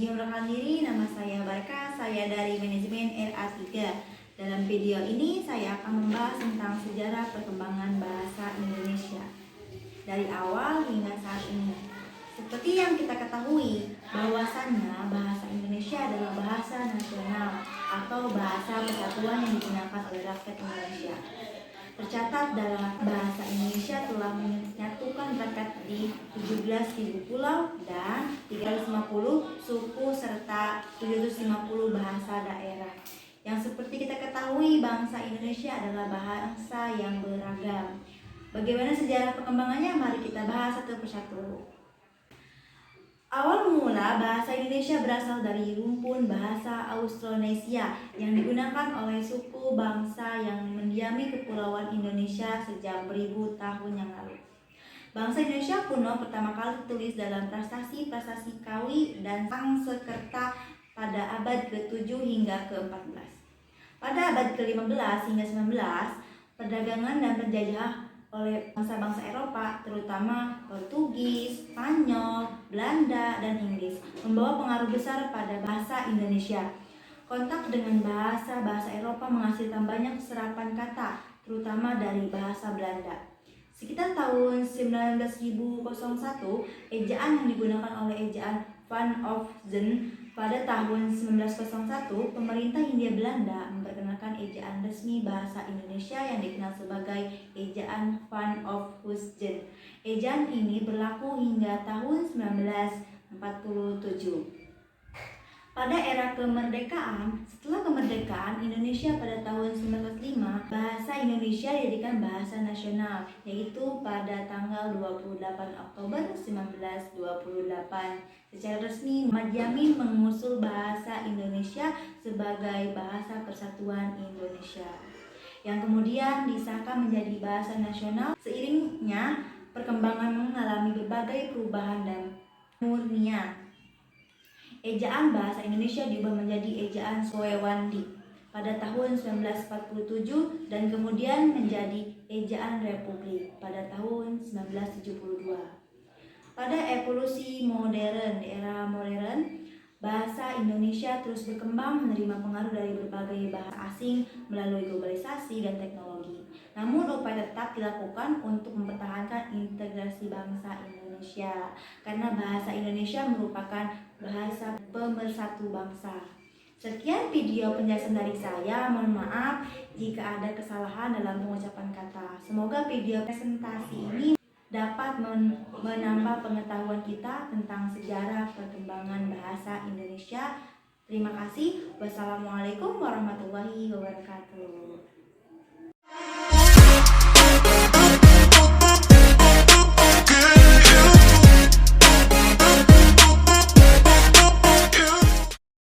Izin memperkenalkan diri, nama saya Barka, saya dari Manajemen RA3. Dalam video ini saya akan membahas tentang sejarah perkembangan bahasa Indonesia dari awal hingga saat ini. Seperti yang kita ketahui, bahwasannya bahasa Indonesia adalah bahasa nasional atau bahasa persatuan yang digunakan oleh rakyat Indonesia. Tercatat dalam bahasa Indonesia telah menyatukan rakyat di 17.000 pulau dan 350 suku serta 750 bahasa daerah. Yang seperti kita ketahui, bangsa Indonesia adalah bangsa yang beragam. Bagaimana sejarah perkembangannya? Mari kita bahas satu persatu. Awal mula bahasa Indonesia berasal dari rumpun bahasa Austronesia yang digunakan oleh suku bangsa yang mendiami kepulauan Indonesia sejak beribu tahun yang lalu. Bangsa Indonesia kuno pertama kali ditulis dalam prasasti-prasasti Kawi dan Sangsekerta pada abad ke-7 hingga ke-14. Pada abad ke-15 hingga 19, perdagangan dan penjajahan oleh bangsa-bangsa Eropa, terutama Portugis, Spanyol, Belanda, dan Inggris, membawa pengaruh besar pada bahasa Indonesia. Kontak dengan bahasa-bahasa Eropa menghasilkan banyak serapan kata, terutama dari bahasa Belanda. Sekitar tahun 1901, ejaan yang digunakan oleh ejaan Van Often pada tahun 1901, pemerintah Hindia Belanda memperkenalkan ejaan resmi bahasa Indonesia yang dikenal sebagai ejaan Van Often. Ejaan ini berlaku hingga tahun 1947. Pada era kemerdekaan, setelah kemerdekaan Indonesia pada tahun 1945, bahasa Indonesia dijadikan bahasa nasional, yaitu pada tanggal 28 Oktober 1928. Secara resmi, Muhammad Yamin mengusul bahasa Indonesia sebagai bahasa persatuan Indonesia, yang kemudian disahkan menjadi bahasa nasional. Seiringnya, perkembangan mengalami berbagai perubahan dan murnian. Ejaan bahasa Indonesia diubah menjadi ejaan Swewandi pada tahun 1947 dan kemudian menjadi ejaan Republik pada tahun 1972. Pada evolusi modern, di era modern, bahasa Indonesia terus berkembang menerima pengaruh dari berbagai bahasa asing melalui globalisasi dan teknologi. Namun upaya tetap dilakukan untuk mempertahankan integrasi bangsa Indonesia karena bahasa Indonesia merupakan bahasa pemersatu bangsa. Sekian video penjelasan dari saya. Mohon maaf jika ada kesalahan dalam pengucapan kata. Semoga video presentasi ini dapat menambah pengetahuan kita tentang sejarah perkembangan bahasa Indonesia. Terima kasih. Wassalamualaikum warahmatullahi wabarakatuh.